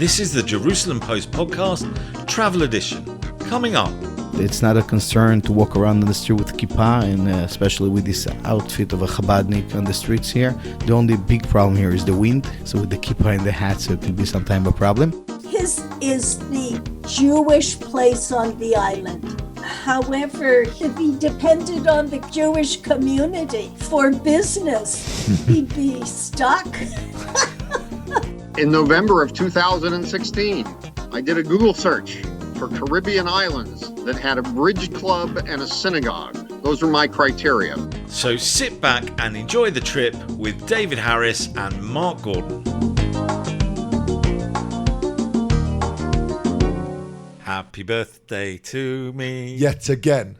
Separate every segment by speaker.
Speaker 1: This is the Jerusalem Post podcast, Travel Edition. Coming up.
Speaker 2: It's not a concern to walk around in the street with kippah, and especially with this outfit of a Chabadnik on the streets here. The only big problem here is the wind. So with the kippah and the hat, so it could be sometime a problem.
Speaker 3: His is the Jewish place on the island. However, if he depended on the Jewish community for business, he'd be stuck.
Speaker 4: In November of 2016, I did a Google search for Caribbean islands that had a bridge club and a synagogue. Those were my criteria.
Speaker 1: So sit back and enjoy the trip with David Harris and Mark Gordon. Happy birthday to me.
Speaker 5: Yet again.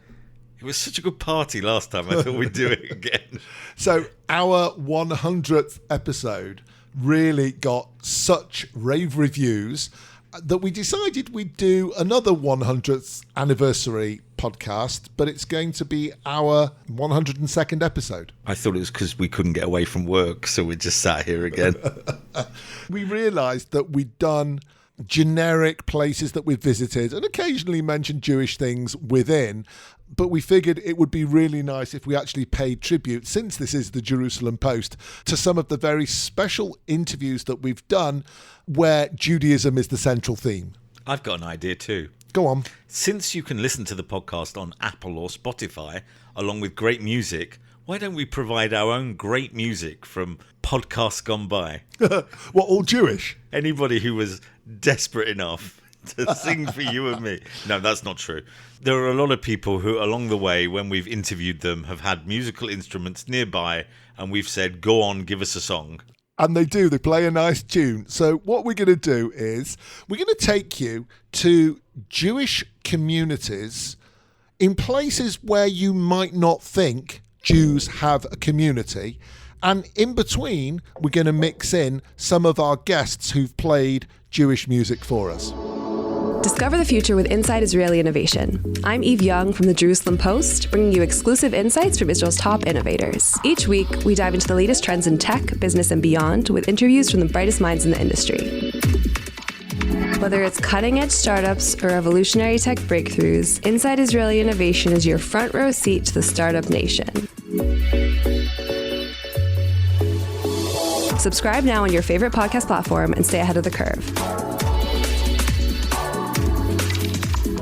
Speaker 1: It was such a good party last time, I thought we'd do it again.
Speaker 5: So our 100th episode really got such rave reviews that we decided we'd do another 100th anniversary podcast, but it's going to be our 102nd episode.
Speaker 1: I thought it was because we couldn't get away from work, so we just sat here again.
Speaker 5: We realised that we'd done generic places that we've visited and occasionally mentioned Jewish things within, but we figured it would be really nice if we actually paid tribute, since this is the Jerusalem Post, to some of the very special interviews that we've done where Judaism is the central theme.
Speaker 1: I've got an idea too.
Speaker 5: Go on.
Speaker 1: Since you can listen to the podcast on Apple or Spotify, along with great music, why don't we provide our own great music from podcasts gone by?
Speaker 5: What, all Jewish?
Speaker 1: Anybody who was desperate enough to sing for you and me. No, that's not true. There are a lot of people who, along the way, when we've interviewed them, have had musical instruments nearby, and we've said, go on, give us a song.
Speaker 5: And they do. They play a nice tune. So what we're going to do is we're going to take you to Jewish communities in places where you might not think Jews have a community. And in between, we're going to mix in some of our guests who've played Jewish music for us.
Speaker 6: Discover the future with Inside Israeli Innovation. I'm Eve Young from the Jerusalem Post, bringing you exclusive insights from Israel's top innovators. Each week, we dive into the latest trends in tech, business, and beyond with interviews from the brightest minds in the industry. Whether it's cutting-edge startups or revolutionary tech breakthroughs, Inside Israeli Innovation is your front row seat to the startup nation. Subscribe now on your favorite podcast platform and stay ahead of the curve.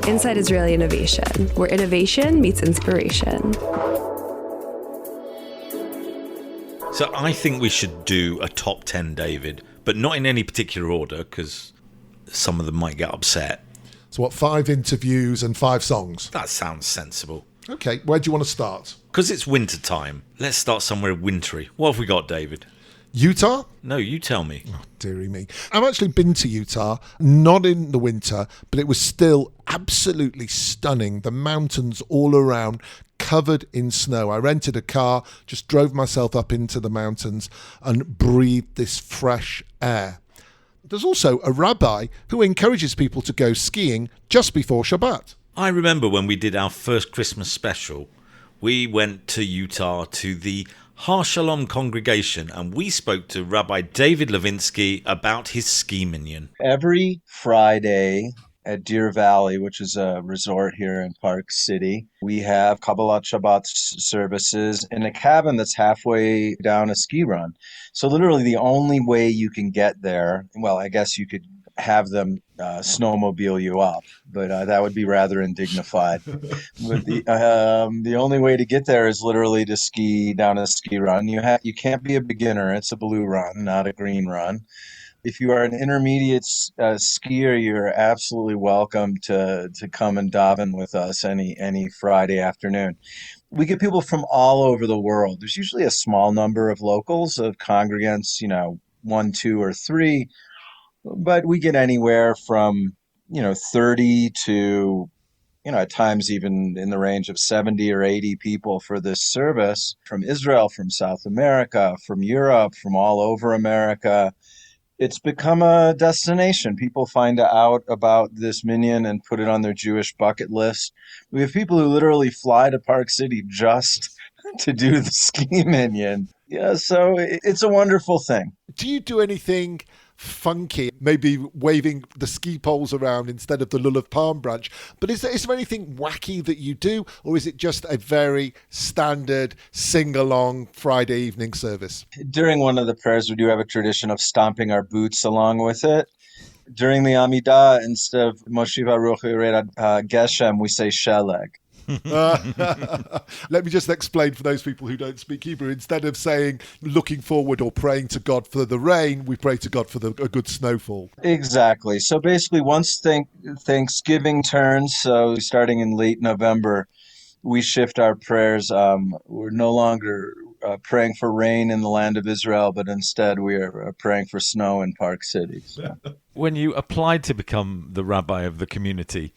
Speaker 6: Inside Israeli Innovation, where innovation meets inspiration.
Speaker 1: So I think we should do a top 10, David, but not in any particular order, because some of them might get upset.
Speaker 5: So what, 5 interviews and 5 songs?
Speaker 1: That sounds sensible.
Speaker 5: Okay, where do you want to start?
Speaker 1: Because it's winter time. Let's start somewhere wintry. What have we got, David?
Speaker 5: Utah?
Speaker 1: No, you tell me.
Speaker 5: Oh, dearie me. I've actually been to Utah, not in the winter, but it was still absolutely stunning. The mountains all around, covered in snow. I rented a car, just drove myself up into the mountains and breathed this fresh air. There's also a rabbi who encourages people to go skiing just before Shabbat.
Speaker 1: I remember when we did our first Christmas special, we went to Utah to the Har Shalom congregation, and we spoke to Rabbi David Levinsky about his ski minyan.
Speaker 7: Every Friday at Deer Valley, which is a resort here in Park City, we have Kabbalat Shabbat services in a cabin that's halfway down a ski run. So literally the only way you can get there, well, I guess you could have them snowmobile you up, but that would be rather indignified. But the only way to get there is literally to ski down a ski run. You can't be a beginner. It's a blue run, not a green run. If you are an intermediate skier, you're absolutely welcome to come and daven with us any Friday afternoon. We get people from all over the world. There's usually a small number of locals, of congregants, 1, 2, or 3. But we get anywhere from, 30 to, at times even in the range of 70 or 80 people for this service from Israel, from South America, from Europe, from all over America. It's become a destination. People find out about this minyan and put it on their Jewish bucket list. We have people who literally fly to Park City just to do the ski minyan. Yeah, so it's a wonderful thing.
Speaker 5: Do you do anything funky, maybe waving the ski poles around instead of the lulav palm branch. But is there anything wacky that you do, or is it just a very standard sing-along Friday evening service?
Speaker 7: During one of the prayers, we do have a tradition of stomping our boots along with it. During the Amidah, instead of Moshiva Ruch Geshem, we say Sheleg.
Speaker 5: Let me just explain for those people who don't speak Hebrew. Instead of saying looking forward or praying to God for the rain, we pray to God for a good snowfall.
Speaker 7: Exactly. So basically, once Thanksgiving turns, so starting in late November, we shift our prayers. We're no longer praying for rain in the land of Israel, but instead we are praying for snow in Park City. So.
Speaker 1: When you applied to become the rabbi of the community,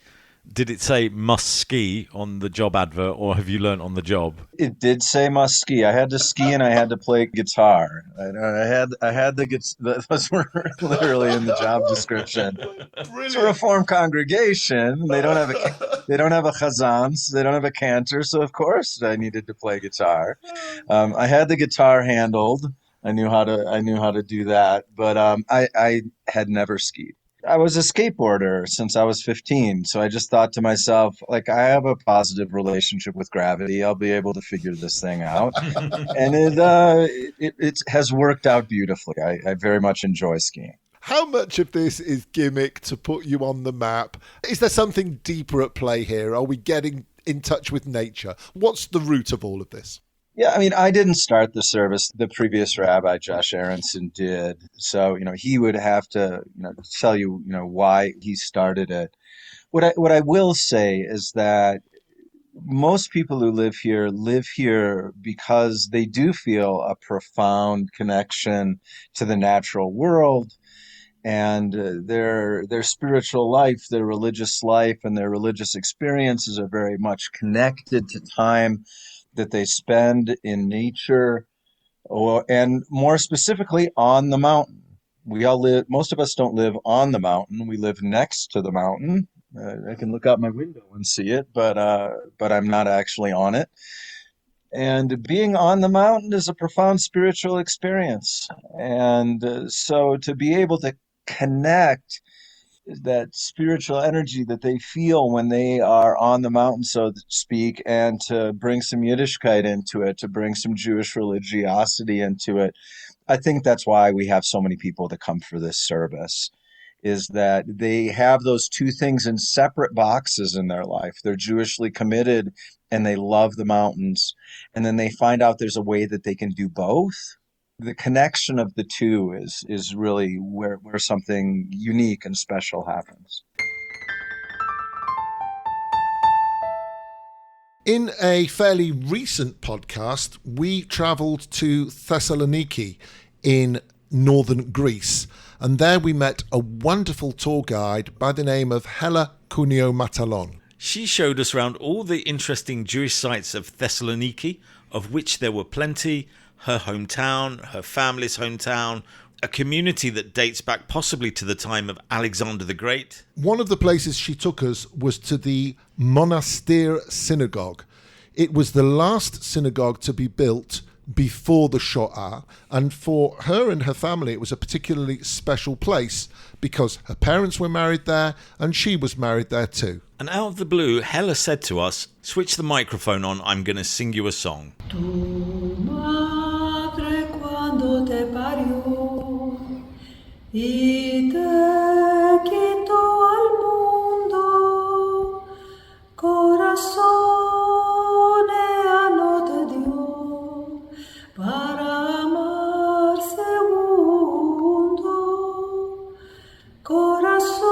Speaker 1: did it say must ski on the job advert, or have you learned on the job?
Speaker 7: It did say must ski. I had to ski and I had to play guitar. I had the those were literally in the job description. It's a Reform congregation. They don't have a chazan. They don't have a cantor. So of course I needed to play guitar. I had the guitar handled. I knew how to do that, but I had never skied. I was a skateboarder since I was 15, so I just thought to myself, like, I have a positive relationship with gravity. I'll be able to figure this thing out, and it has worked out beautifully. I very much enjoy skiing.
Speaker 5: How much of this is gimmick to put you on the map? Is there something deeper at play here? Are we getting in touch with nature? What's the root of all of this?
Speaker 7: Yeah, I mean, I didn't start the service. The previous rabbi, Josh Aronson, did. So, he would have to, tell you, why he started it. What I will say is that most people who live here because they do feel a profound connection to the natural world, and their spiritual life, their religious life, and their religious experiences are very much connected to time that they spend in nature, and more specifically on the mountain. Most of us don't live on the mountain. We live next to the mountain. I can look out my window and see it, but I'm not actually on it. And being on the mountain is a profound spiritual experience. And so to be able to connect that spiritual energy that they feel when they are on the mountain, so to speak, and to bring some Yiddishkeit into it, to bring some Jewish religiosity into it. I think that's why we have so many people that come for this service, is that they have those two things in separate boxes in their life. They're Jewishly committed and they love the mountains. And then they find out there's a way that they can do both. The connection of the two is really where something unique and special happens.
Speaker 5: In a fairly recent podcast, we travelled to Thessaloniki in northern Greece, and there we met a wonderful tour guide by the name of Hella Cuneo Matalon.
Speaker 1: She showed us around all the interesting Jewish sites of Thessaloniki, of which there were plenty, her hometown, her family's hometown, a community that dates back possibly to the time of Alexander the Great.
Speaker 5: One of the places she took us was to the Monastir Synagogue. It was the last synagogue to be built before the Shoah, and for her and her family it was a particularly special place because her parents were married there and she was married there too.
Speaker 1: And out of the blue, Hella said to us, switch the microphone on, I'm going to sing you a song.
Speaker 8: Tu madre quando te parió y te quitó al mundo, corazón ella no te dio para amar segundo, corazón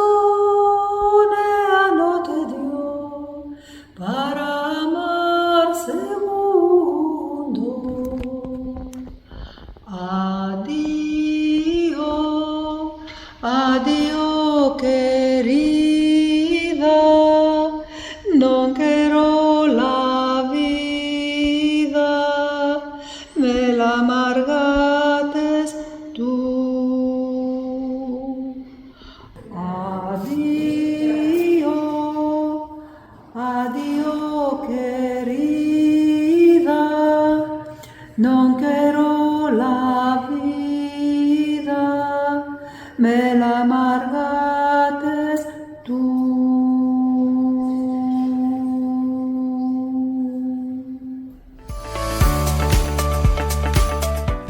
Speaker 8: ella no te dio para amar segundo. Adio, adio querida, non quiero la vida, me la amargates tú. Adio, adio querida, non quiero la vida, me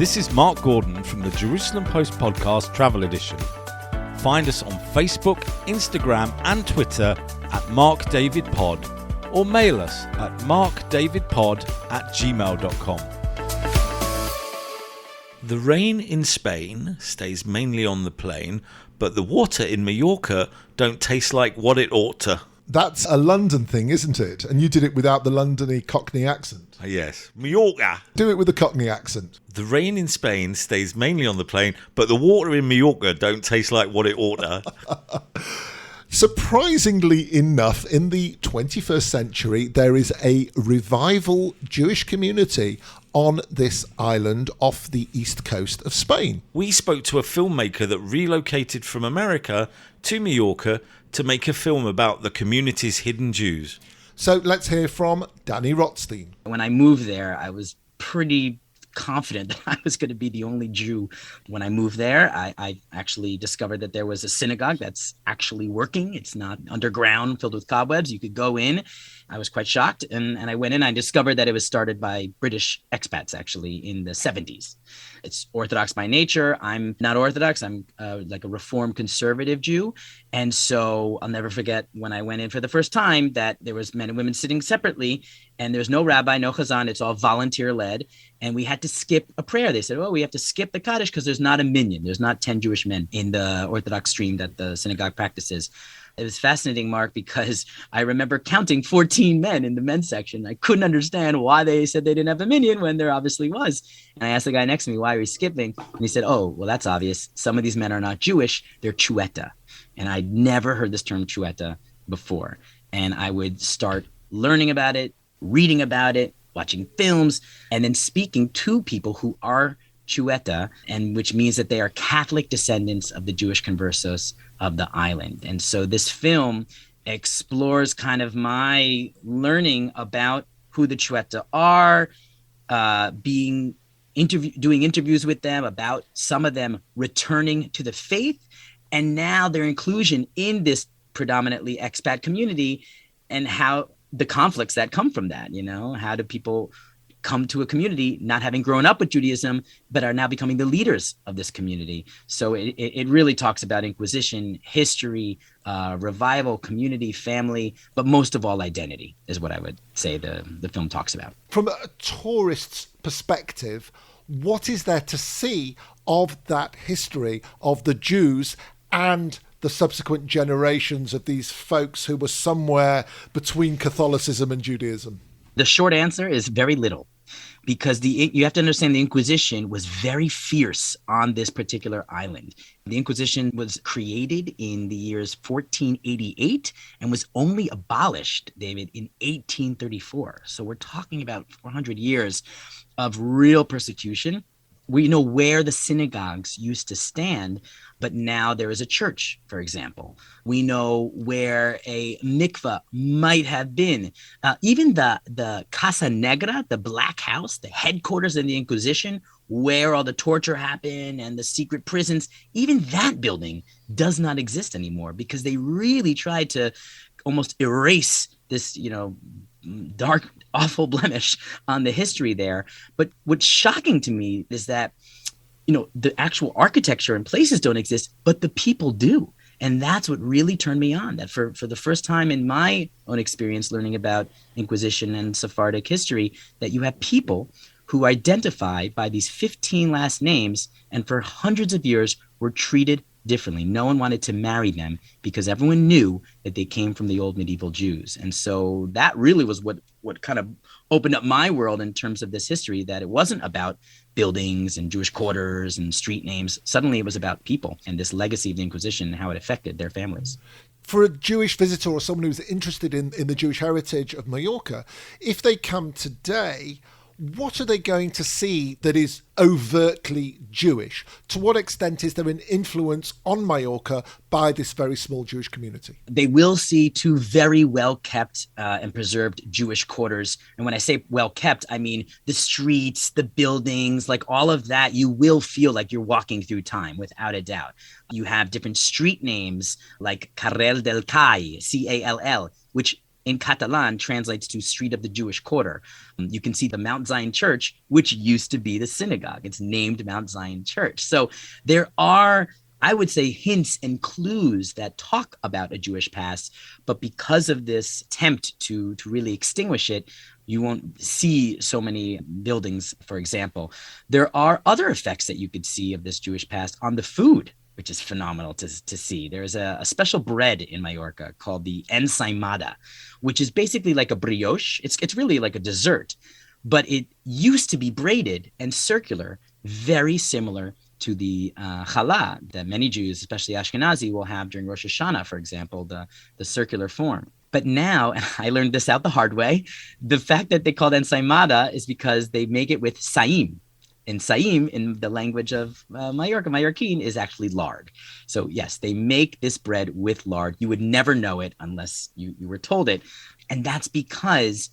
Speaker 9: This is Mark Gordon from the Jerusalem Post Podcast Travel Edition. Find us on Facebook, Instagram and Twitter at MarkDavidPod or mail us at markdavidpod@gmail.com.
Speaker 1: The rain in Spain stays mainly on the plain, but the water in Mallorca don't taste like what it ought to.
Speaker 5: That's a London thing, isn't it? And you did it without the Londony Cockney accent.
Speaker 1: Yes, Mallorca.
Speaker 5: Do it with a Cockney accent.
Speaker 1: The rain in Spain stays mainly on the plain, but the water in Mallorca don't taste like what it ought to.
Speaker 5: Surprisingly enough, in the 21st century, there is a revival Jewish community on this island off the east coast of Spain.
Speaker 1: We spoke to a filmmaker that relocated from America to Mallorca to make a film about the community's hidden Jews.
Speaker 5: So let's hear from Danny Rothstein.
Speaker 10: When I moved there, I was pretty confident that I was going to be the only Jew. When I moved there, I actually discovered that there was a synagogue that's actually working. It's not underground, filled with cobwebs. You could go in. I was quite shocked. And I went in, I discovered that it was started by British expats, actually, in the 70s. It's Orthodox by nature. I'm not Orthodox. I'm like a Reformed conservative Jew. And so I'll never forget when I went in for the first time that there was men and women sitting separately, and there's no rabbi, no chazan. It's all volunteer led. And we had to skip a prayer. They said, well, we have to skip the Kaddish because there's not a minyan. There's not 10 Jewish men in the Orthodox stream that the synagogue practices. It was fascinating, Mark, because I remember counting 14 men in the men's section. I couldn't understand why they said they didn't have a minyan when there obviously was. And I asked the guy next to me, why are we skipping? And he said, oh, well, that's obvious. Some of these men are not Jewish. They're chueta. And I'd never heard this term chueta before. And I would start learning about it, reading about it, watching films, and then speaking to people who are chueta, and which means that they are Catholic descendants of the Jewish conversos of the island. And so this film explores kind of my learning about who the chueta are, doing interviews with them, about some of them returning to the faith, and now their inclusion in this predominantly expat community, and how the conflicts that come from that. You know, how do people come to a community not having grown up with Judaism, but are now becoming the leaders of this community? So it really talks about Inquisition, history, revival, community, family, but most of all, identity is what I would say the film talks about.
Speaker 5: From a tourist's perspective, what is there to see of that history of the Jews and the subsequent generations of these folks who were somewhere between Catholicism and Judaism?
Speaker 10: The short answer is very little, because you have to understand the Inquisition was very fierce on this particular island. The Inquisition was created in the years 1488 and was only abolished, David, in 1834. So we're talking about 400 years of real persecution. We know where the synagogues used to stand, but now there is a church, for example. We know where a mikveh might have been. Even the Casa Negra, the Black House, the headquarters of the Inquisition, where all the torture happened and the secret prisons, even that building does not exist anymore, because they really tried to almost erase this, dark, awful blemish on the history there. But what's shocking to me is that, the actual architecture and places don't exist, but the people do. And that's what really turned me on, that for the first time in my own experience learning about Inquisition and Sephardic history, that you have people who identify by these 15 last names, and for hundreds of years were treated differently. No one wanted to marry them because everyone knew that they came from the old medieval Jews. And so that really was what kind of opened up my world in terms of this history, that it wasn't about buildings and Jewish quarters and street names. Suddenly it was about people and this legacy of the Inquisition and how it affected their families.
Speaker 5: For a Jewish visitor or someone who's interested in the Jewish heritage of Mallorca, if they come today, what are they going to see that is overtly Jewish? To what extent is there an influence on Mallorca by this very small Jewish community?
Speaker 10: They will see two very well-kept and preserved Jewish quarters. And when I say well-kept, I mean the streets, the buildings, like all of that, you will feel like you're walking through time, without a doubt. You have different street names like Carrel del Cai, C-A-L-L, which in Catalan translates to Street of the Jewish Quarter. You can see the Mount Zion Church, which used to be the synagogue. It's named Mount Zion Church. So there are, I would say, hints and clues that talk about a Jewish past, but because of this attempt to really extinguish it, you won't see so many buildings, for example. There are other effects that you could see of this Jewish past on the food, which is phenomenal to see. There's a special bread in Mallorca called the ensaimada, which is basically like a brioche. It's really like a dessert, but it used to be braided and circular, very similar to the challah that many Jews, especially Ashkenazi, will have during Rosh Hashanah, for example, the circular form. But now, and I learned this out the hard way, the fact that they call it ensaimada is because they make it with saim. And saim, in the language of Mallorquin, is actually lard. So yes, they make this bread with lard. You would never know it unless you were told it. And that's because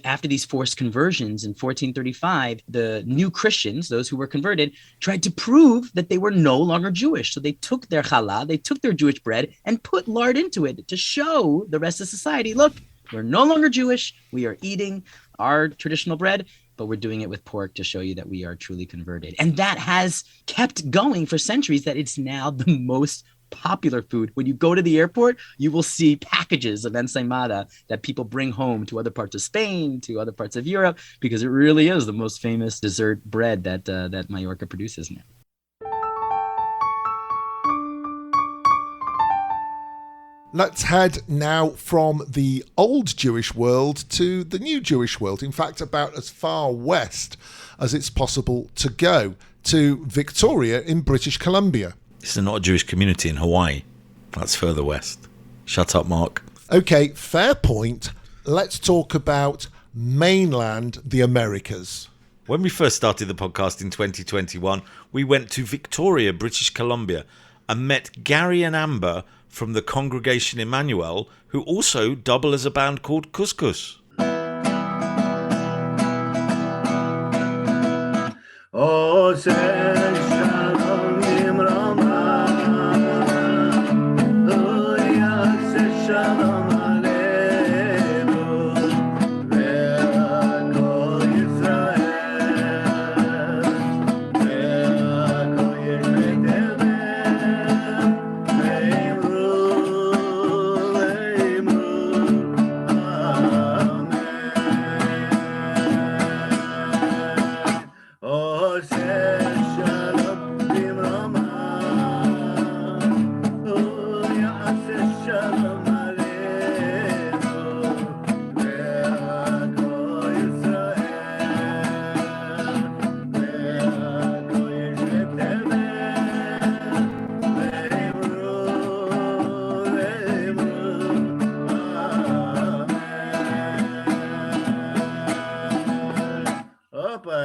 Speaker 10: after these forced conversions in 1435, the new Christians, those who were converted, tried to prove that they were no longer Jewish. So they took their challah, they took their Jewish bread and put lard into it to show the rest of society, look, we're no longer Jewish. We are eating our traditional bread, but we're doing it with pork to show you that we are truly converted. And that has kept going for centuries, that it's now the most popular food. When you go to the airport, you will see packages of ensaimada that people bring home to other parts of Spain, to other parts of Europe, because it really is the most famous dessert bread that Mallorca produces now.
Speaker 5: Let's head now from the old Jewish world to the new Jewish world. In fact, about as far west as it's possible to go, to Victoria in British Columbia.
Speaker 1: This is not a Jewish community in Hawaii. That's further west. Shut up, Mark.
Speaker 5: Okay, fair point. Let's talk about mainland the Americas.
Speaker 1: When we first started the podcast in 2021, we went to Victoria, British Columbia, and met Gary and Amber from the Congregation Emmanuel, who also double as a band called Couscous.
Speaker 11: Oh, say shalom imrama. Oh, yeah, say shalom aleinu. Ve'akol Yisrael. Ve'akol yishmetevem. Ve'imru, amen. Oh, say shalom imrama. Oh, yeah, say shalom aleinu. Ve'akol Yisrael. Ve'akol yishmetevem. Ve'imru, amen. Opa,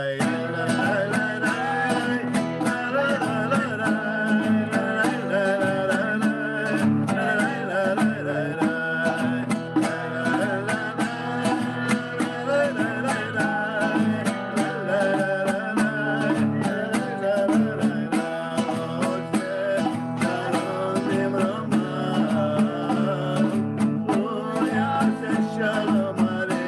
Speaker 11: shalom aleinu.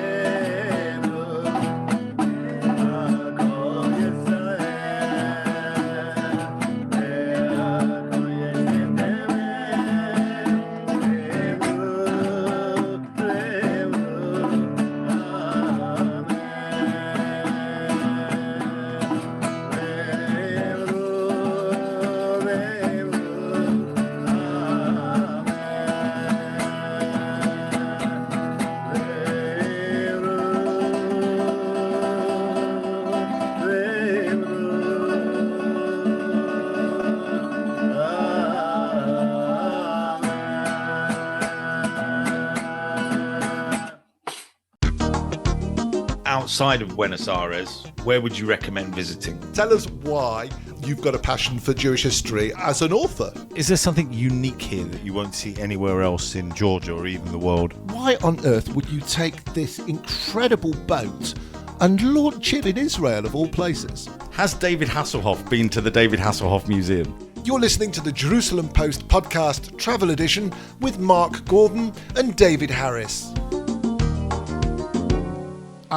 Speaker 1: Outside of Buenos Aires, where would you recommend visiting?
Speaker 5: Tell us why you've got a passion for Jewish history as an author.
Speaker 9: Is there something unique here that you won't see anywhere else in Georgia or even the world?
Speaker 5: Why on earth would you take this incredible boat and launch it in Israel, of all places?
Speaker 9: Has David Hasselhoff been to the David Hasselhoff Museum?
Speaker 5: You're listening to the Jerusalem Post podcast travel edition with Mark Gordon and David Harris.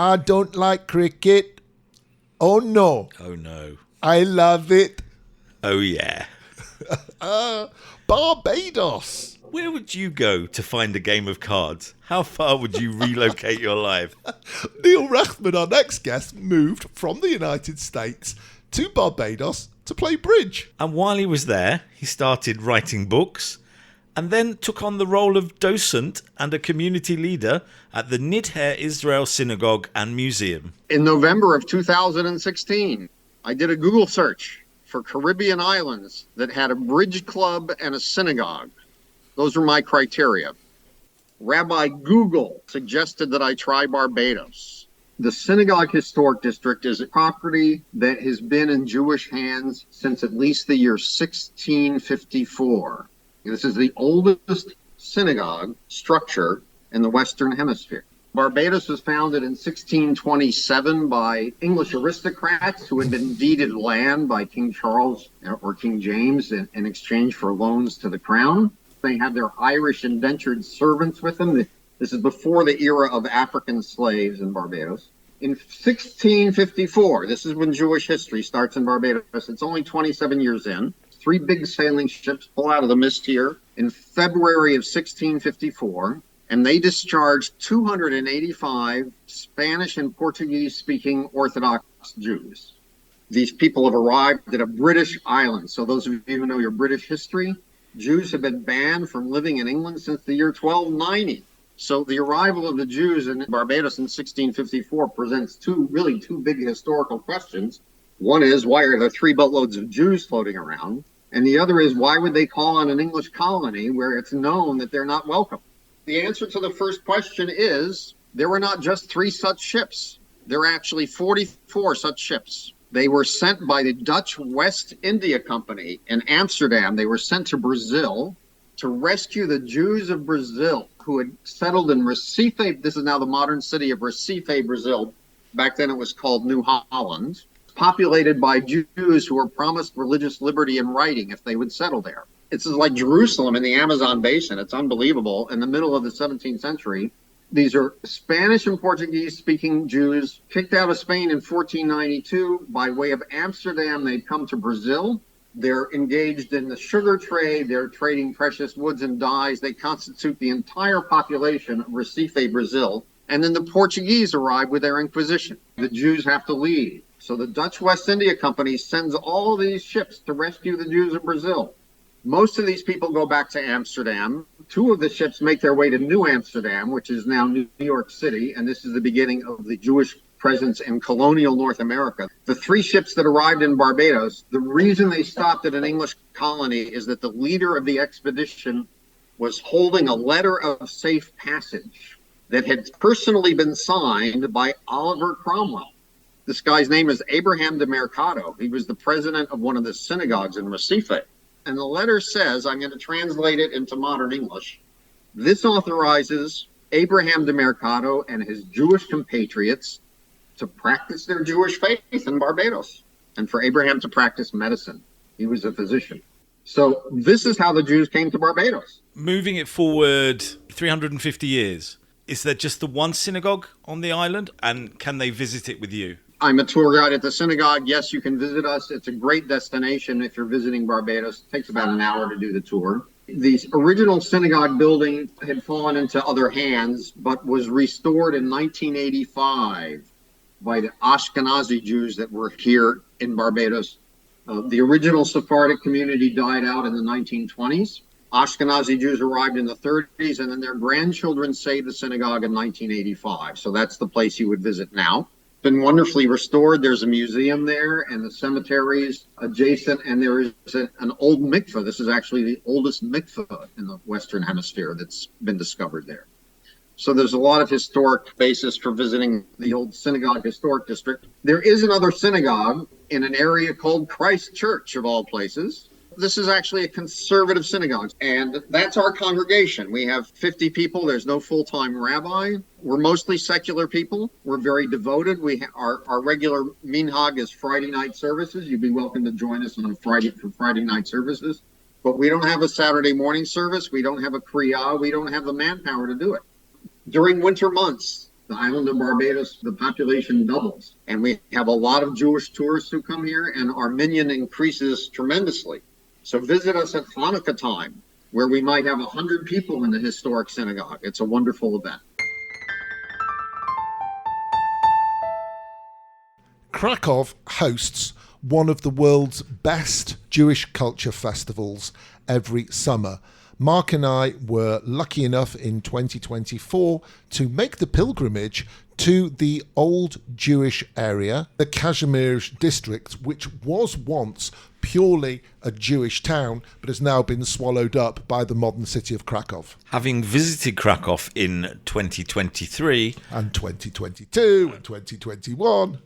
Speaker 5: I don't like cricket. Oh no,
Speaker 1: Oh no.
Speaker 5: I love it.
Speaker 1: Oh yeah.
Speaker 5: Barbados.
Speaker 1: Where would you go to find a game of cards? How far would you relocate your life?
Speaker 5: Neil Rachman, our next guest, moved from the United States to Barbados to play bridge.
Speaker 1: And while he was there, he started writing books and then took on the role of docent and a community leader at the Nidher Israel Synagogue and Museum.
Speaker 4: In November of 2016, I did a Google search for Caribbean islands that had a bridge club and a synagogue. Those were my criteria. Rabbi Google suggested that I try Barbados. The Synagogue Historic District is a property that has been in Jewish hands since at least the year 1654. This is the oldest synagogue structure in the Western Hemisphere. Barbados was founded in 1627 by English aristocrats who had been deeded land by King Charles or King James in exchange for loans to the crown. They had their Irish indentured servants with them. This is before the era of African slaves in Barbados. In 1654, this is when Jewish history starts in Barbados. It's only 27 years in. 3 big sailing ships pull out of the mist here in February of 1654, and they discharged 285 Spanish and Portuguese-speaking Orthodox Jews. These people have arrived at a British island. So those of you who know your British history, Jews have been banned from living in England since the year 1290. So the arrival of the Jews in Barbados in 1654 presents two big historical questions. One is, why are there 3 boatloads of Jews floating around? And the other is, why would they call on an English colony where it's known that they're not welcome? The answer to the first question is, there were not just 3 such ships. There are actually 44 such ships. They were sent by the Dutch West India Company in Amsterdam. They were sent to Brazil to rescue the Jews of Brazil who had settled in Recife. This is now the modern city of Recife, Brazil. Back then it was called New Holland. Populated by Jews who were promised religious liberty in writing if they would settle there. It's like Jerusalem in the Amazon basin. It's unbelievable. In the middle of the 17th century, these are Spanish and Portuguese speaking Jews kicked out of Spain in 1492. By way of Amsterdam, they'd come to Brazil. They're engaged in the sugar trade. They're trading precious woods and dyes. They constitute the entire population of Recife, Brazil. And then the Portuguese arrive with their Inquisition. The Jews have to leave. So the Dutch West India Company sends all these ships to rescue the Jews of Brazil. Most of these people go back to Amsterdam. 2 of the ships make their way to New Amsterdam, which is now New York City, and this is the beginning of the Jewish presence in colonial North America. The 3 ships that arrived in Barbados, the reason they stopped at an English colony is that the leader of the expedition was holding a letter of safe passage that had personally been signed by Oliver Cromwell. This guy's name is Abraham de Mercado. He was the president of one of the synagogues in Recife. And the letter says, I'm going to translate it into modern English. This authorizes Abraham de Mercado and his Jewish compatriots to practice their Jewish faith in Barbados, and for Abraham to practice medicine. He was a physician. So this is how the Jews came to Barbados.
Speaker 1: Moving it forward 350 years, is there just the one synagogue on the island? And can they visit it with you?
Speaker 4: I'm a tour guide at the synagogue. Yes, you can visit us. It's a great destination if you're visiting Barbados. It takes about an hour to do the tour. The original synagogue building had fallen into other hands, but was restored in 1985 by the Ashkenazi Jews that were here in Barbados. The original Sephardic community died out in the 1920s. Ashkenazi Jews arrived in the 30s, and then their grandchildren saved the synagogue in 1985. So that's the place you would visit now. Been wonderfully restored. There's a museum there and the cemeteries adjacent, and there is an old mikveh. This is actually the oldest mikveh in the Western Hemisphere that's been discovered there. So there's a lot of historic basis for visiting the old Synagogue Historic District. There is another synagogue in an area called Christ Church, of all places. This is actually a conservative synagogue, and that's our congregation. We have 50 people. There's no full-time rabbi. We're mostly secular people. We're very devoted. Our regular minhag is Friday night services. You'd be welcome to join us on Friday for Friday night services. But we don't have a Saturday morning service. We don't have a kriyah. We don't have the manpower to do it. During winter months, The island of Barbados, the population doubles. And we have a lot of Jewish tourists who come here, and our minyan increases tremendously. So visit us at Hanukkah time, where we might have 100 people in the historic synagogue. It's a wonderful event.
Speaker 5: Krakow hosts one of the world's best Jewish culture festivals every summer. Mark and I were lucky enough in 2024 to make the pilgrimage to the old Jewish area, the Kazimierz district, which was once purely a Jewish town, but has now been swallowed up by the modern city of Krakow.
Speaker 1: Having visited Krakow in 2023...
Speaker 5: And 2022 and 2021...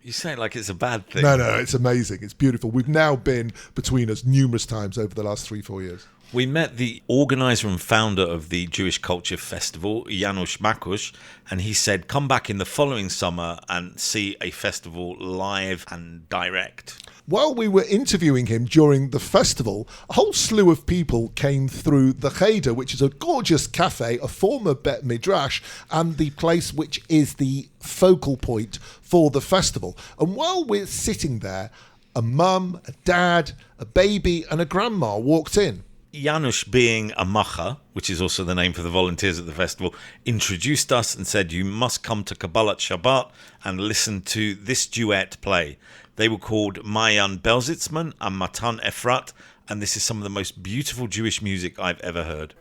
Speaker 1: You say it like it's a bad thing.
Speaker 5: No, it's amazing. It's beautiful. We've now been between us numerous times over the last 3-4 years.
Speaker 1: We met the organizer and founder of the Jewish Culture Festival, Janusz Makusz, and he said, come back in the following summer and see a festival live and direct.
Speaker 5: While we were interviewing him during the festival, a whole slew of people came through the Cheder, which is a gorgeous cafe, a former Bet Midrash, and the place which is the focal point for the festival. And while we're sitting there, a mum, a dad, a baby, and a grandma walked in.
Speaker 1: Janusz, being a macha, which is also the name for the volunteers at the festival, introduced us and said, you must come to Kabbalat Shabbat and listen to this duet play. They were called Mayan Belzitzman and Matan Efrat, and this is some of the most beautiful Jewish music I've ever heard.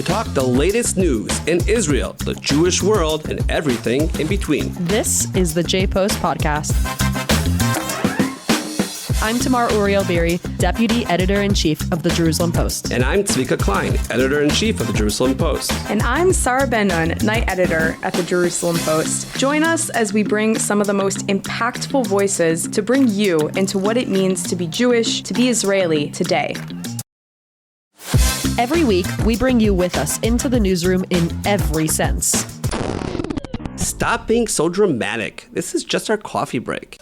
Speaker 12: Talk the latest news in Israel, the Jewish world, and everything in between.
Speaker 13: This is the J-Post Podcast. I'm Tamar Uriel-Beery, Deputy Editor-in-Chief of the Jerusalem Post.
Speaker 12: And I'm Tzvika Klein, Editor-in-Chief of the Jerusalem Post.
Speaker 6: And I'm Sarah Ben-Nun, Night Editor at the Jerusalem Post. Join us as we bring some of the most impactful voices to bring you into what it means to be Jewish, to be Israeli today.
Speaker 13: Every week, we bring you with us into the newsroom in every sense.
Speaker 12: Stop being so dramatic. This is just our coffee break.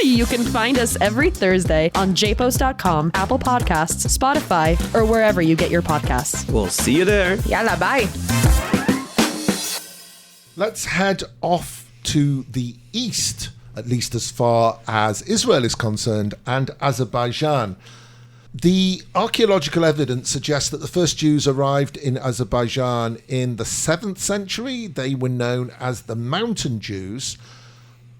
Speaker 13: You can find us every Thursday on jpost.com, Apple Podcasts, Spotify, or wherever you get your podcasts.
Speaker 12: We'll see you there.
Speaker 6: Yalla, bye.
Speaker 5: Let's head off to the east, at least as far as Israel is concerned, and Azerbaijan. The archaeological evidence suggests that the first Jews arrived in Azerbaijan in the 7th century. They were known as the Mountain Jews.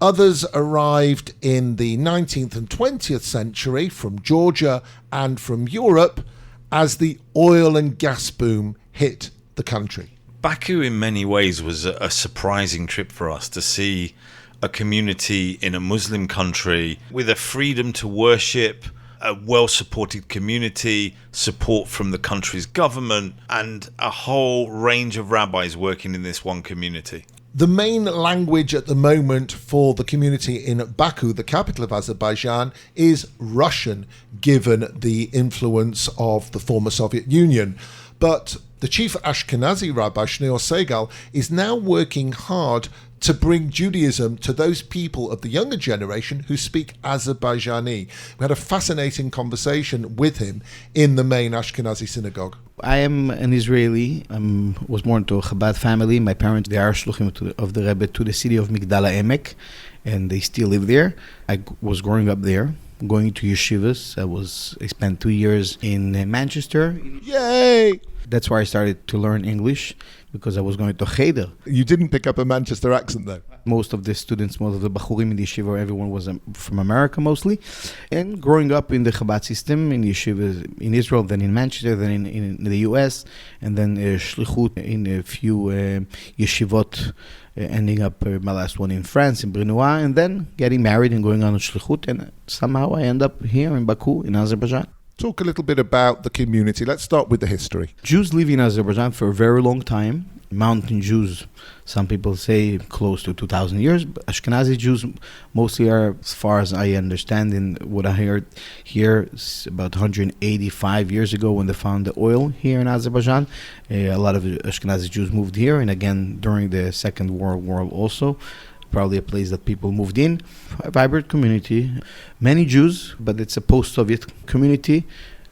Speaker 5: Others arrived in the 19th and 20th century from Georgia and from Europe as the oil and gas boom hit the country.
Speaker 1: Baku in many ways was a surprising trip for us to see a community in a Muslim country with a freedom to worship, a well-supported community, support from the country's government, and a whole range of rabbis working in this one community.
Speaker 5: The main language at the moment for the community in Baku, the capital of Azerbaijan, is Russian, given the influence of the former Soviet Union. But the chief Ashkenazi rabbi, Shneor Segal, is now working hard to bring Judaism to those people of the younger generation who speak Azerbaijani. We had a fascinating conversation with him in the main Ashkenazi synagogue.
Speaker 2: I am an Israeli. I was born into a Chabad family. My parents, they are shluchim of the Rebbe to the city of Migdal HaEmek, and they still live there. I was growing up there, going to yeshivas. I spent 2 years in Manchester.
Speaker 5: Yay!
Speaker 2: That's where I started to learn English, because I was going to Cheder.
Speaker 5: You didn't pick up a Manchester accent, though.
Speaker 2: Most of the students, most of the Bachurim in the yeshiva, everyone was from America mostly. And growing up in the Chabad system, in the yeshiva in Israel, then in Manchester, then in the US, and then shlichut in a few yeshivot, ending up my last one in France, in Brinois, and then getting married and going on a shlichut. And somehow I end up here in Baku, in Azerbaijan.
Speaker 5: Talk a little bit about the community. Let's start with the history.
Speaker 2: Jews live in Azerbaijan for a very long time. Mountain Jews, some people say close to 2,000 years. Ashkenazi Jews mostly are, as far as I understand, in what I heard here, about 185 years ago when they found the oil here in Azerbaijan. A lot of Ashkenazi Jews moved here, and again during the Second World War also. Probably a place that people moved in. A vibrant community. Many Jews, but it's a post-Soviet community,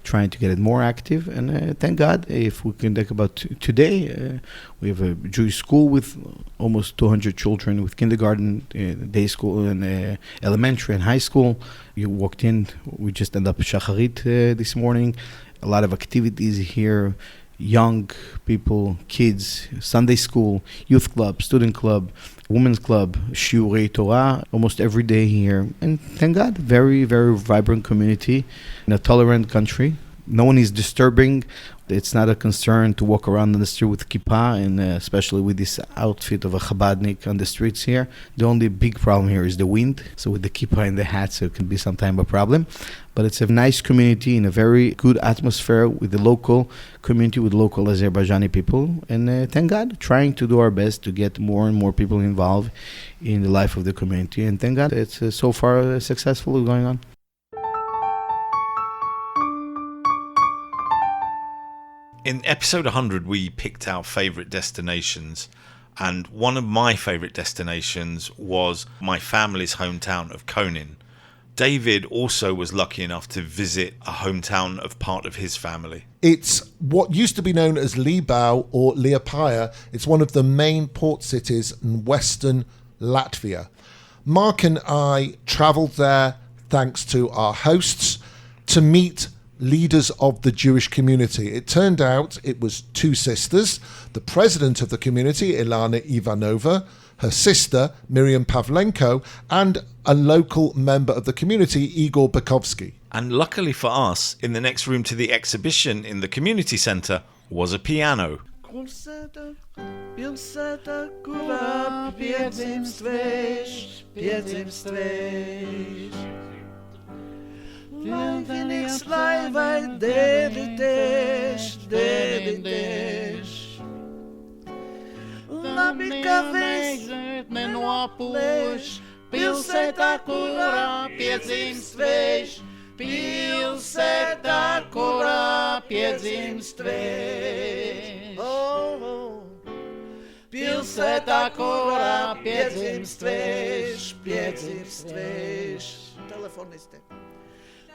Speaker 2: trying to get it more active. And thank God, if we can think about today, we have a Jewish school with almost 200 children, with kindergarten, day school, and elementary and high school. You walked in, we just ended up Shacharit this morning. A lot of activities here. Young people, kids, Sunday school, youth club, student club, women's club, shiurei Torah, almost every day here. And thank God, very, very vibrant community in a tolerant country. No one is disturbing. It's not a concern to walk around on the street with kippah, and especially with this outfit of a Chabadnik on the streets here. The only big problem here is the wind. So with the kippah and the hat, so it can be sometimes a problem. But it's a nice community in a very good atmosphere with the local community, with local Azerbaijani people. And thank God, trying to do our best to get more and more people involved in the life of the community. And thank God, it's so far successful going on.
Speaker 1: In episode 100, we picked our favourite destinations, and one of my favourite destinations was my family's hometown of Konin. David also was lucky enough to visit a hometown of part of his family.
Speaker 5: It's what used to be known as Libau or Liepaja. It's one of the main port cities in western Latvia. Mark and I travelled there, thanks to our hosts, to meet leaders of the Jewish community. It turned out it was two sisters, the president of the community, Ilana Ivanova, her sister, Miriam Pavlenko, and a local member of the community, Igor Bakovsky.
Speaker 1: And luckily for us, in the next room to the exhibition in the community centre was a piano.
Speaker 11: Pilsētā, kurā piedzimst vējš, pilsētā, kurā piedzimst vējš. Pilsētā, kurā piedzimst vējš, piedzimst vējš.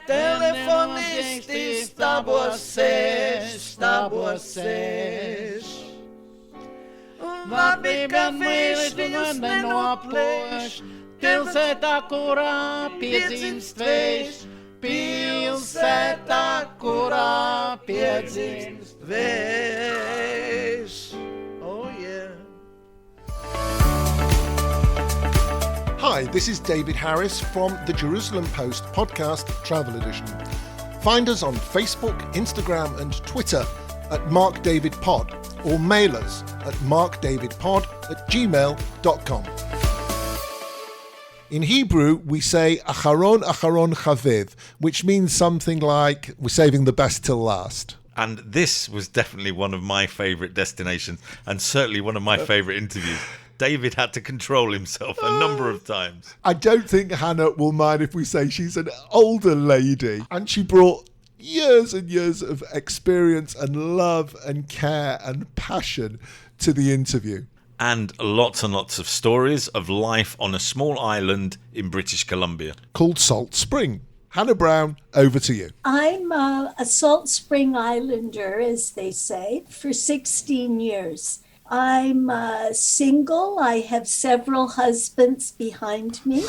Speaker 11: Telefonisti stabos sēž. Labi, ka viņš viņus nenoplēš. Pilsētā, kurā piedzimst vējš, pilsētā, kurā piedzimst vējš. Oh yeah.
Speaker 5: Hi, this is David Harris from the Jerusalem Post podcast Travel Edition. Find us on Facebook, Instagram and Twitter at MarkDavidPod, or mail us at markdavidpod@gmail.com. In Hebrew, we say acharon acharon chaviv, which means something like we're saving the best till last.
Speaker 1: And this was definitely one of my favourite destinations and certainly one of my favourite interviews. David had to control himself a number of times.
Speaker 5: I don't think Hannah will mind if we say she's an older lady, and she brought years and years of experience and love and care and passion to the interview.
Speaker 1: And lots of stories of life on a small island in British Columbia
Speaker 5: called Salt Spring. Hannah Brown, over to you.
Speaker 3: I'm a Salt Spring Islander, as they say, for 16 years. I'm single. I have several husbands behind me.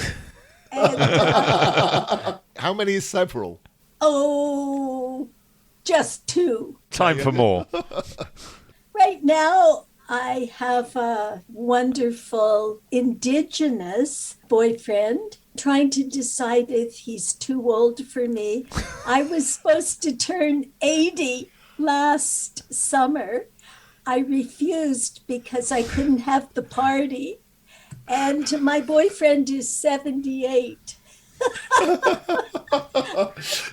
Speaker 3: And,
Speaker 5: how many is several?
Speaker 3: Oh, just 2.
Speaker 9: Time for more.
Speaker 3: Right now, I have a wonderful Indigenous boyfriend, trying to decide if he's too old for me. I was supposed to turn 80 last summer. I refused because I couldn't have the party. And my boyfriend is 78.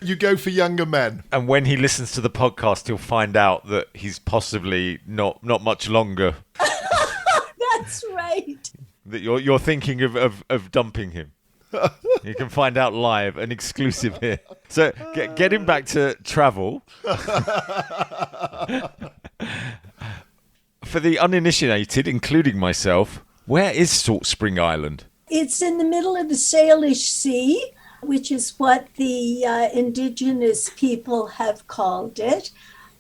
Speaker 5: You go for younger men.
Speaker 9: And when he listens to the podcast, he'll find out that he's possibly not much longer.
Speaker 3: That's right.
Speaker 9: That you're thinking of dumping him. You can find out live and exclusive here. So getting back to travel. For the uninitiated, including myself, where is Salt Spring Island?
Speaker 3: It's in the middle of the Salish Sea, which is what the Indigenous people have called it.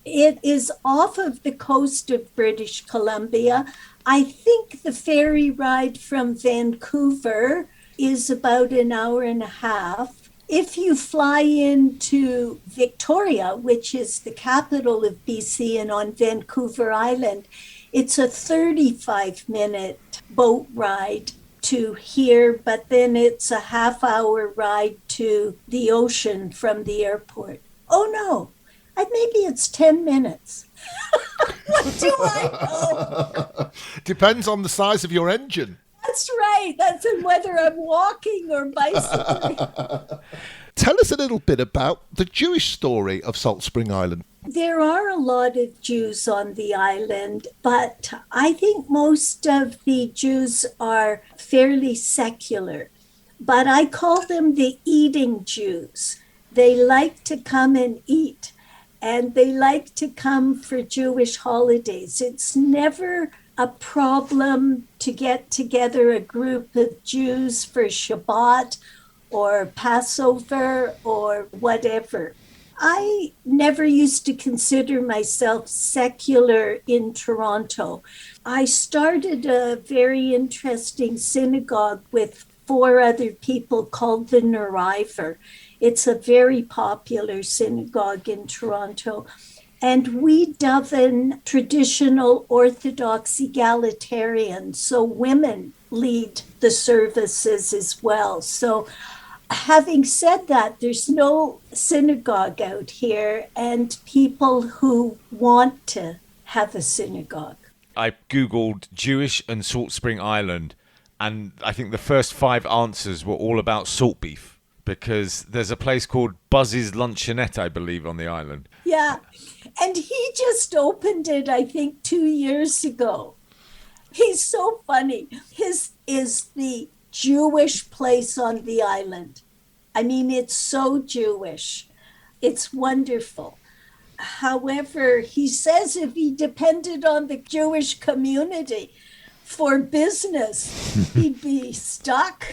Speaker 3: It is off of the coast of British Columbia. I think the ferry ride from Vancouver is about an hour and a half. If you fly into Victoria, which is the capital of BC and on Vancouver Island, it's a 35-minute boat ride to here, but then it's a half-hour ride to the ocean from the airport. Oh no, maybe it's 10 minutes. What do I know?
Speaker 5: Depends on the size of your engine.
Speaker 3: That's right. That's whether I'm walking or bicycling.
Speaker 5: Tell us a little bit about the Jewish story of Salt Spring Island.
Speaker 3: There are a lot of Jews on the island, but I think most of the Jews are fairly secular. But I call them the eating Jews. They like to come and eat, and they like to come for Jewish holidays. It's never a problem to get together a group of Jews for Shabbat or Passover or whatever. I never used to consider myself secular in Toronto. I started a very interesting synagogue with 4 other people called the Neriver. It's a very popular synagogue in Toronto. And we daven traditional Orthodox egalitarian, so women lead the services as well. So having said that, there's no synagogue out here and people who want to have a synagogue.
Speaker 9: I Googled Jewish and Salt Spring Island, and I think the first 5 answers were all about salt beef, because there's a place called Buzz's Luncheonette, I believe, on the island.
Speaker 3: Yeah, and he just opened it, I think, 2 years ago. He's so funny. His is the Jewish place on the island. I mean, it's so Jewish. It's wonderful. However, he says if he depended on the Jewish community for business, he'd be stuck.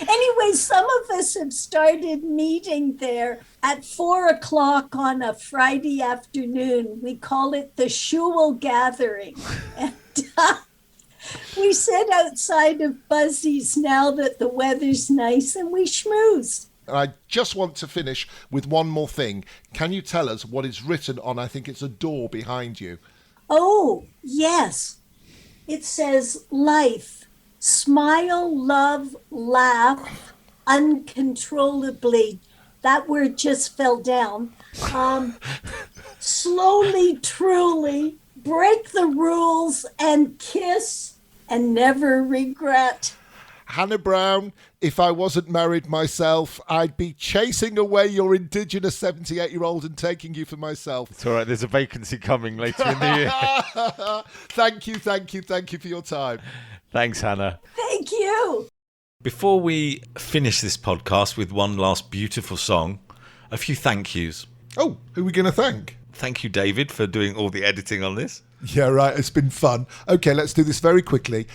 Speaker 3: Anyway, some of us have started meeting there at 4:00 on a Friday afternoon. We call it the Shul Gathering. And we sit outside of Buzzy's now that the weather's nice and we schmooze.
Speaker 5: I just want to finish with one more thing. Can you tell us what is written on, I think it's a door behind you?
Speaker 3: Oh, yes. It says life. Smile, love, laugh, uncontrollably. That word just fell down. Slowly, truly, break the rules and kiss and never regret.
Speaker 5: Hannah Brown, if I wasn't married myself, I'd be chasing away your indigenous 78-year-old and taking you for myself.
Speaker 9: It's all right. There's a vacancy coming later in the year.
Speaker 5: Thank you for your time.
Speaker 9: Thanks, Hannah.
Speaker 3: Thank you.
Speaker 1: Before we finish this podcast with one last beautiful song, a few thank yous.
Speaker 5: Oh, who are we going to thank?
Speaker 1: Thank you, David, for doing all the editing on this.
Speaker 5: Yeah, right. It's been fun. Okay, let's do this very quickly.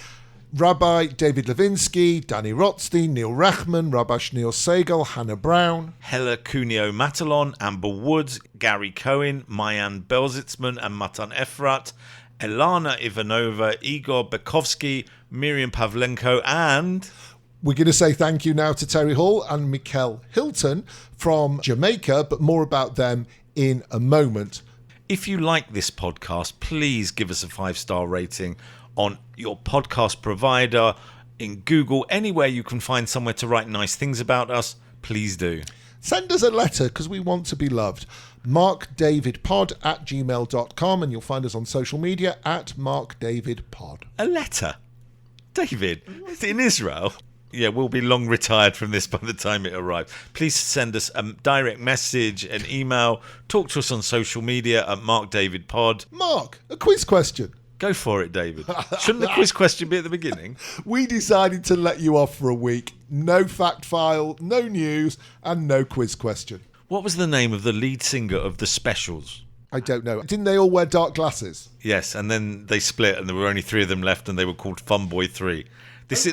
Speaker 5: Rabbi David Levinsky, Danny Rothstein, Neil Rachman, Rabbi Shneur Segal, Hannah Brown,
Speaker 1: Hella Cuneo Matalon, Amber Woods, Gary Cohen, Mayan Belzitzman and Matan Efrat, Elana Ivanova, Igor Bekovsky, Miriam Pavlenko, and...
Speaker 5: We're going to say thank you now to Terry Hall and Mikkel Hilton from Jamaica, but more about them in a moment.
Speaker 1: If you like this podcast, please give us a 5-star rating on your podcast provider, in Google, anywhere you can find somewhere to write nice things about us, please do.
Speaker 5: Send us a letter because we want to be loved. markdavidpod@gmail.com, and you'll find us on social media at markdavidpod.
Speaker 1: A letter? David, in Israel? Yeah, we'll be long retired from this by the time it arrives. Please send us a direct message, an email, talk to us on social media at markdavidpod.
Speaker 5: Mark, a quiz question.
Speaker 1: Go for it, David. Shouldn't the quiz question be at the beginning?
Speaker 5: We decided to let you off for a week. No fact file, no news, and no quiz question.
Speaker 1: What was the name of the lead singer of The Specials?
Speaker 5: I don't know. Didn't they all wear dark glasses?
Speaker 1: Yes, and then they split and there were only 3 of them left and they were called Funboy 3. This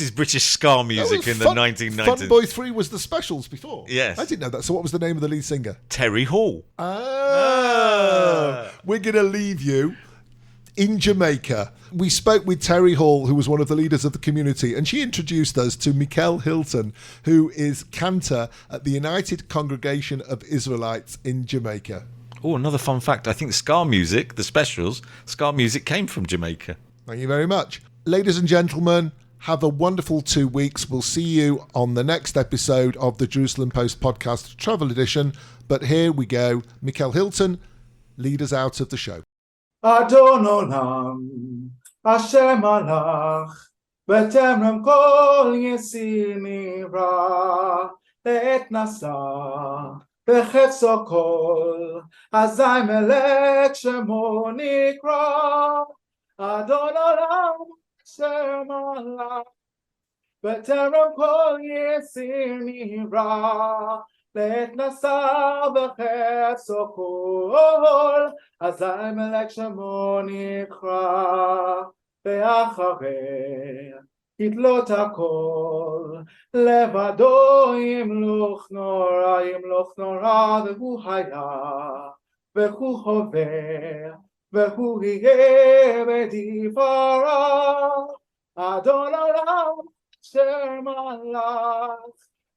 Speaker 1: is British ska music in the 1990s.
Speaker 5: Funboy 3 was The Specials before?
Speaker 1: Yes.
Speaker 5: I didn't know that. So what was the name of the lead singer?
Speaker 1: Terry Hall.
Speaker 5: We're going to leave you in Jamaica. We spoke with Terry Hall, who was one of the leaders of the community, and she introduced us to Mikkel Hilton, who is cantor at the United Congregation of Israelites in Jamaica.
Speaker 1: Oh, another fun fact. I think ska music, The Specials, ska music came from Jamaica.
Speaker 5: Thank you very much. Ladies and gentlemen, have a wonderful 2 weeks. We'll see you on the next episode of the Jerusalem Post Podcast Travel Edition. But here we go. Mikkel Hilton, lead us out of the show.
Speaker 14: Adon Olam, Hashem Alach, B'terem kol Yesir nira, Le'et nasa, B'chefso kol, Azai melech shemo nikra, Adon Olam, Hashem Alach, B'terem kol Yesir nira, Le'et nasa, B'chefso kol, אזי מלך שמו נקרא, ואחרי יתלות הכל, לבדו ימלוך נורא, והוא היה, והוא הווה, והוא יהיה בדברה, אדון עולם אשר מלך,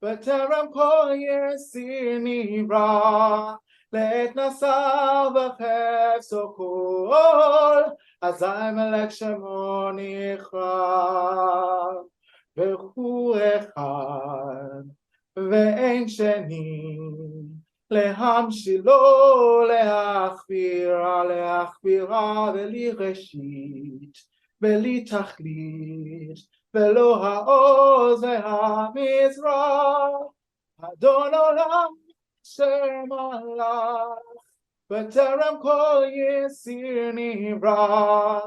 Speaker 14: בטרם כל יסיר נברא, לעת נשא וחפצו כל, אזי מלך שמו נקרא. והוא אחד ואין שני, להמשילו להכבירה בלי ראשית, בלי תכלית, ולא העוז והמזרח, אדון עולם אשר מלך, בטרם כל יסיר נברא,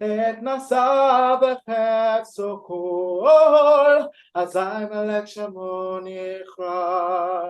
Speaker 14: עת נשא וחפצו כל, אזי מלך שמו נקרא.